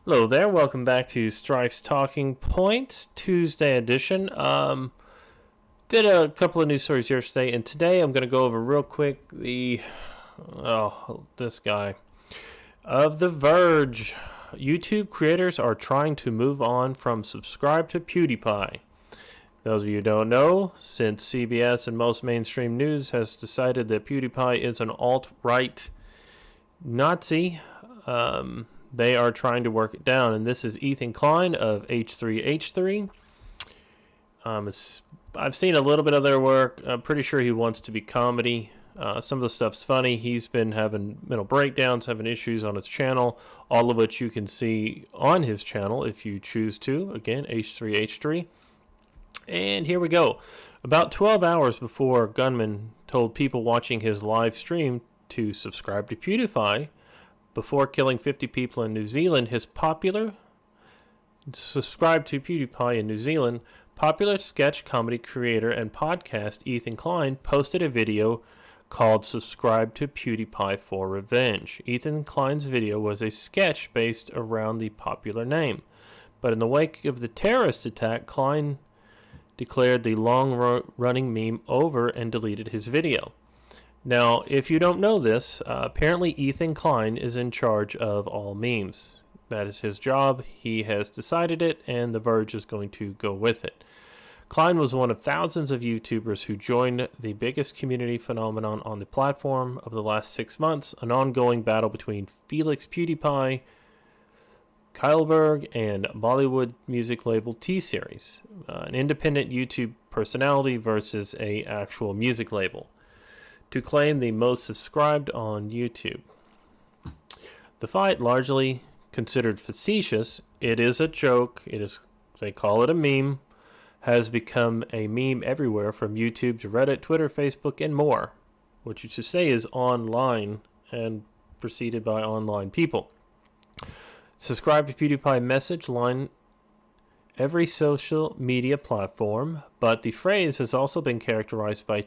Hello there, welcome back to Strife's Talking Points, Tuesday edition. Did a couple of news stories yesterday, and today I'm going to go over real quick this guy. Of The Verge, YouTube creators are trying to move on from subscribe to Pewdiepie. Those of you who don't know, since CBS and most mainstream news has decided that Pewdiepie is an alt-right Nazi, they are trying to work it down. And this is Ethan Klein of h3h3. I've seen a little bit of their work. I'm pretty sure he wants to be comedy. Some of the stuff's funny. He's been having mental breakdowns, having issues on his channel, all of which you can see on his channel if you choose to. Again, h3h3. And here we go. About 12 hours before Gunman told people watching his live stream to subscribe to Pewdiepie, before killing 50 people in New Zealand, popular sketch comedy creator and podcast Ethan Klein posted a video called Subscribe to Pewdiepie for Revenge. Ethan Klein's video was a sketch based around the popular name. But in the wake of the terrorist attack, Klein declared the long-running meme over and deleted his video. Now, if you don't know this, apparently Ethan Klein is in charge of all memes. That is his job. He has decided it, and The Verge is going to go with it. Klein was one of thousands of YouTubers who joined the biggest community phenomenon on the platform of the last 6 months, an ongoing battle between Felix Pewdiepie, Kyleberg, and Bollywood music label T-Series, an independent YouTube personality versus a actual music label, to claim the most subscribed on YouTube. The fight, largely considered facetious, it is a joke, they call it a meme, has become a meme everywhere from YouTube to Reddit, Twitter, Facebook, and more, which you should say is online and preceded by online people. Subscribe to Pewdiepie message line every social media platform, but the phrase has also been characterized by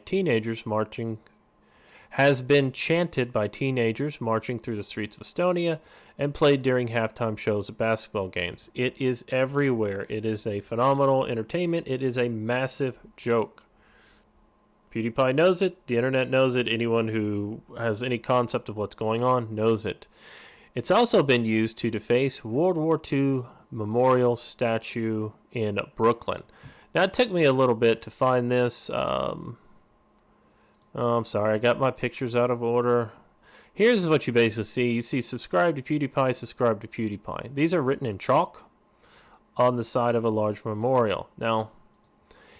has been chanted by teenagers marching through the streets of Estonia and played during halftime shows at basketball games. It is everywhere. It is a phenomenal entertainment. It is a massive joke. PewDiePie knows it. The internet knows it. Anyone who has any concept of what's going on knows it. It's also been used to deface World War II memorial statue in Brooklyn. Now, it took me a little bit to find this. I'm sorry, I got my pictures out of order. Here's what you basically see. You see subscribe to PewDiePie, subscribe to PewDiePie. These are written in chalk on the side of a large memorial. Now,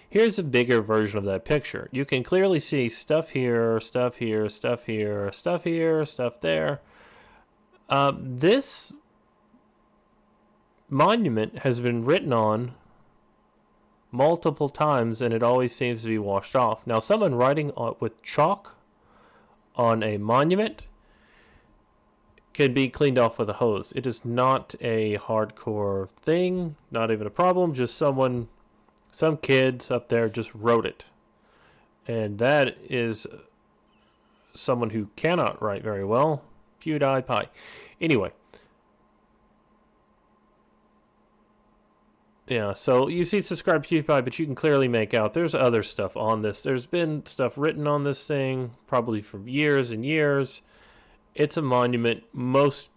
here's a bigger version of that picture. You can clearly see stuff here, stuff here, stuff here, stuff here, stuff there. This monument has been written on multiple times, and it always seems to be washed off. Now, someone writing with chalk on a monument can be cleaned off with a hose. It is not a hardcore thing, not even a problem. Just some kids up there just wrote it. And that is someone who cannot write very well. PewDiePie. Anyway. Yeah, so you see subscribe to PewDiePie, but you can clearly make out there's other stuff on this. There's been stuff written on this thing probably for years and years. It's a monument. Most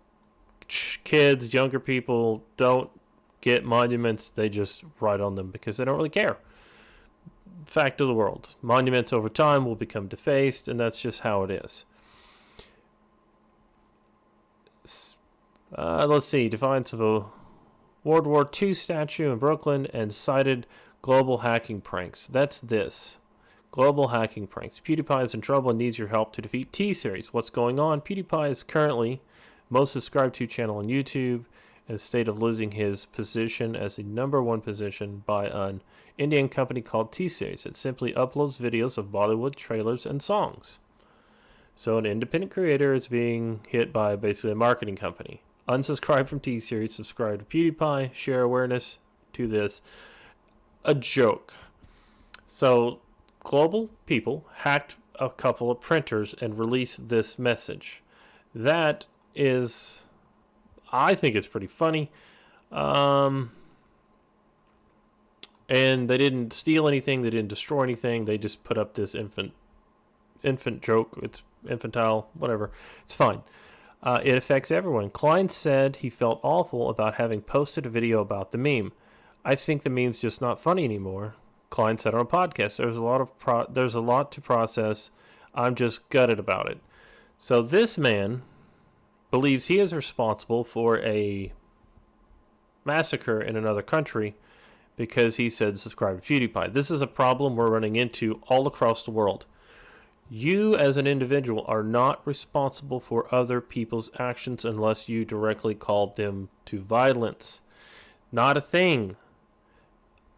kids, younger people, don't get monuments. They just write on them because they don't really care. Fact of the world. Monuments over time will become defaced, and that's just how it is. Let's see. Defiance of a World War II statue in Brooklyn and cited global hacking pranks. That's this. Global hacking pranks. PewDiePie is in trouble and needs your help to defeat T-Series. What's going on? PewDiePie is currently most subscribed to channel on YouTube in a state of losing his position as the #1 position by an Indian company called T-Series. It simply uploads videos of Bollywood trailers and songs. So an independent creator is being hit by basically a marketing company. Unsubscribe from T-Series, subscribe to PewDiePie, share awareness to this. A joke. So, global people hacked a couple of printers and released this message. That is, I think it's pretty funny. And they didn't steal anything. They didn't destroy anything. They just put up this infant joke. It's infantile, whatever. It's fine. It affects everyone. Klein said he felt awful about having posted a video about the meme. I think the meme's just not funny anymore. Klein said on a podcast, there's a lot to process. I'm just gutted about it. So this man believes he is responsible for a massacre in another country because he said subscribe to PewDiePie. This is a problem we're running into all across the world. You as an individual are not responsible for other people's actions unless you directly called them to violence. Not a thing.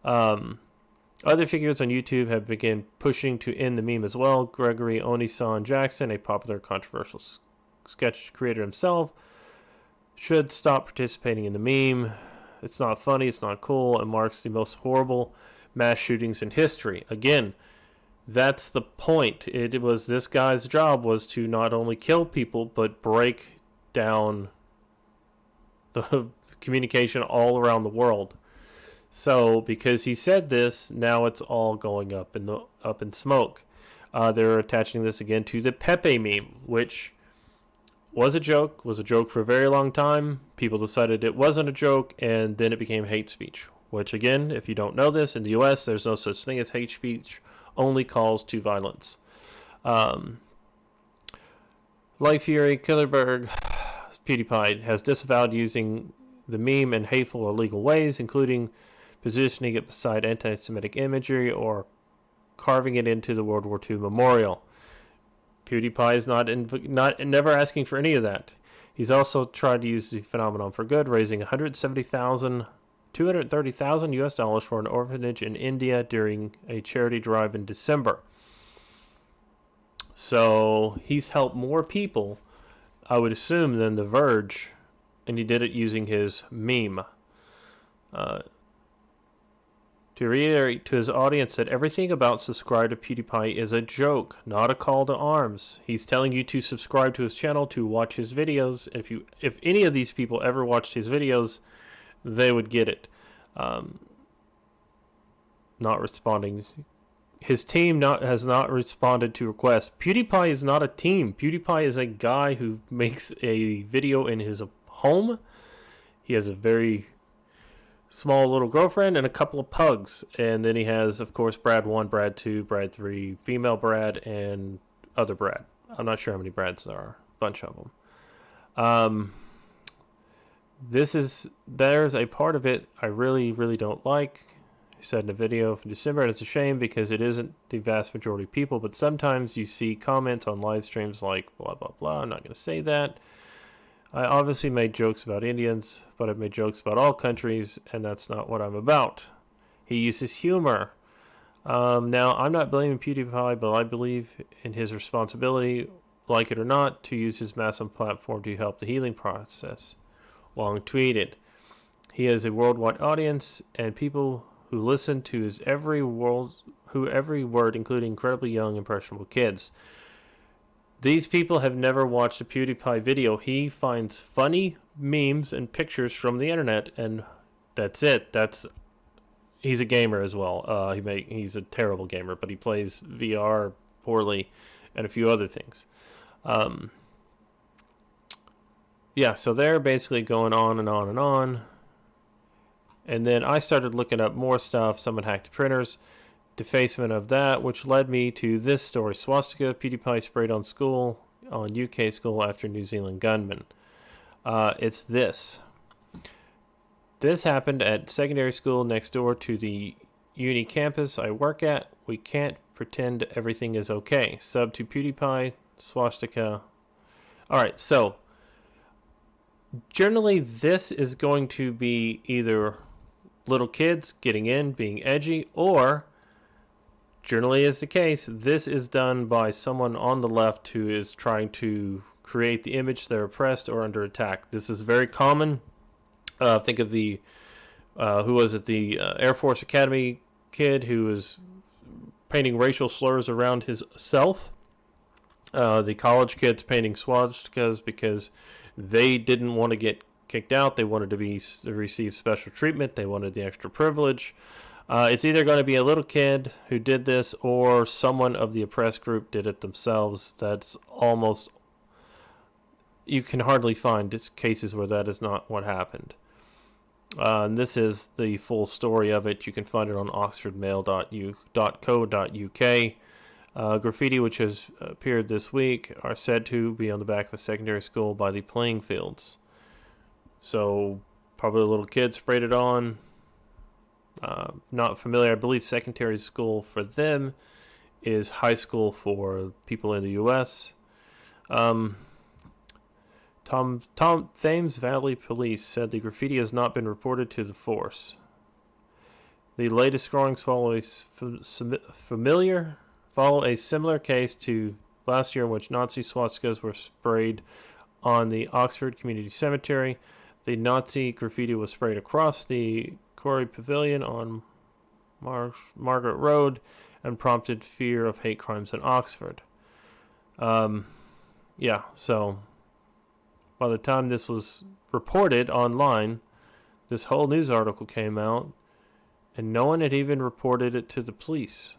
Other figures on YouTube have begun pushing to end the meme as well. Gregory Onisan Jackson, a popular controversial sketch creator himself, should stop participating in the meme. It's not funny, it's not cool, and marks the most horrible mass shootings in history. Again, that's the point. It was this guy's job was to not only kill people, but break down the communication all around the world. So, because he said this, now it's all going up in smoke. They're attaching this again to the Pepe meme, which was a joke for a very long time. People decided it wasn't a joke, and then it became hate speech. Which, again, if you don't know this, in the U.S., there's no such thing as hate speech. Only calls to violence. Like Fury, Killerberg, PewDiePie has disavowed using the meme in hateful or illegal ways, including positioning it beside anti-Semitic imagery or carving it into the World War II memorial. PewDiePie is never asking for any of that. He's also tried to use the phenomenon for good, raising $230,000 for an orphanage in India during a charity drive in December. So he's helped more people, I would assume, than The Verge, and he did it using his meme. To reiterate to his audience that everything about subscribe to PewDiePie is a joke, not a call to arms. He's telling you to subscribe to his channel, to watch his videos. If any of these people ever watched his videos, they would get it. Not responding. His team has not responded to requests. PewDiePie is not a team. PewDiePie is a guy who makes a video in his home. He has a very small little girlfriend and a couple of pugs. And then he has, of course, Brad 1, Brad 2, Brad 3, female Brad, and other Brad. I'm not sure how many Brads there are. A bunch of them. There's a part of it I really, really don't like. I said in a video from December, and it's a shame because it isn't the vast majority of people, but sometimes you see comments on live streams like blah, blah, blah. I'm not going to say that. I obviously made jokes about Indians, but I've made jokes about all countries, and that's not what I'm about. He uses humor. Now, I'm not blaming PewDiePie, but I believe in his responsibility, like it or not, to use his massive platform to help the healing process. Wong tweeted, he has a worldwide audience, and people who listen to his every word, including incredibly young, impressionable kids. These people have never watched a PewDiePie video. He finds funny memes and pictures from the internet, and that's it. He's a gamer as well. He's a terrible gamer, but he plays VR poorly and a few other things. Yeah, so they're basically going on and on and on. And then I started looking up more stuff. Someone hacked the printers. Defacement of that, which led me to this story. Swastika, PewDiePie sprayed on UK school after New Zealand gunman. It's this. This happened at secondary school next door to the uni campus I work at. We can't pretend everything is okay. Sub to PewDiePie, swastika. Alright, so generally this is going to be either little kids getting in, being edgy, or generally is the case, this is done by someone on the left who is trying to create the image they're oppressed or under attack. This is very common. Think of the, the Air Force Academy kid who was painting racial slurs around himself. The college kids painting swastikas because they didn't want to get kicked out. They wanted to receive special treatment. They wanted the extra privilege. It's either going to be a little kid who did this or someone of the oppressed group did it themselves. That's almost... You can hardly find cases where that is not what happened. And this is the full story of it. You can find it on oxfordmail.co.uk. Graffiti, which has appeared this week, are said to be on the back of a secondary school by the playing fields. So probably a little kid sprayed it on. Not familiar. I believe secondary school for them is high school for people in the U.S. Thames Valley Police said the graffiti has not been reported to the force. The latest drawings follow a similar case to last year in which Nazi swastikas were sprayed on the Oxford Community Cemetery. The Nazi graffiti was sprayed across the Corey Pavilion on Margaret Road and prompted fear of hate crimes in Oxford. Yeah, so by the time this was reported online, this whole news article came out, and no one had even reported it to the police.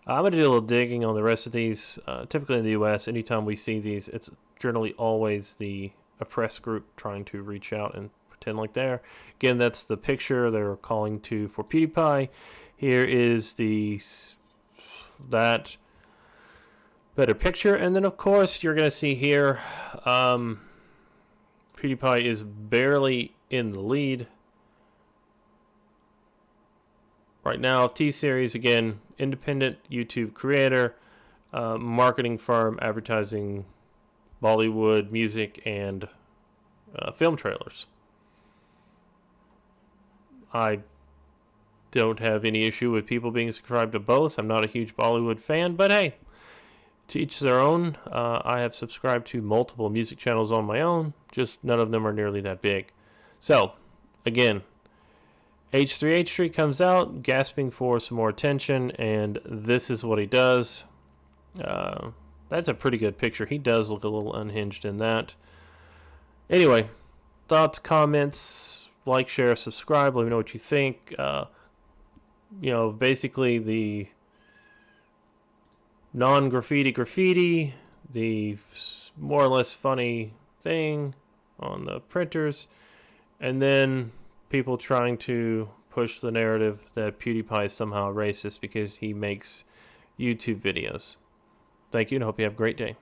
I'm going to do a little digging on the rest of these. Typically in the U.S., anytime we see these, it's generally always the oppressed group trying to reach out and pretend like they're. Again, that's the picture they're calling to for Pewdiepie. Here is that better picture. And then, of course, you're going to see here Pewdiepie is barely in the lead. Right now, T-Series, again, independent YouTube creator, marketing firm advertising Bollywood music and film trailers. I don't have any issue with people being subscribed to both. I'm not a huge Bollywood fan, but hey, to each their own. I have subscribed to multiple music channels on my own, just none of them are nearly that big. So, again, h3h3 comes out, gasping for some more attention, and this is what he does. That's a pretty good picture. He does look a little unhinged in that. Anyway, thoughts, comments, like, share, subscribe. Let me know what you think. Basically the non-graffiti, the more or less funny thing on the printers, and then people trying to push the narrative that Pewdiepie is somehow racist because he makes YouTube videos. Thank you, and I hope you have a great day.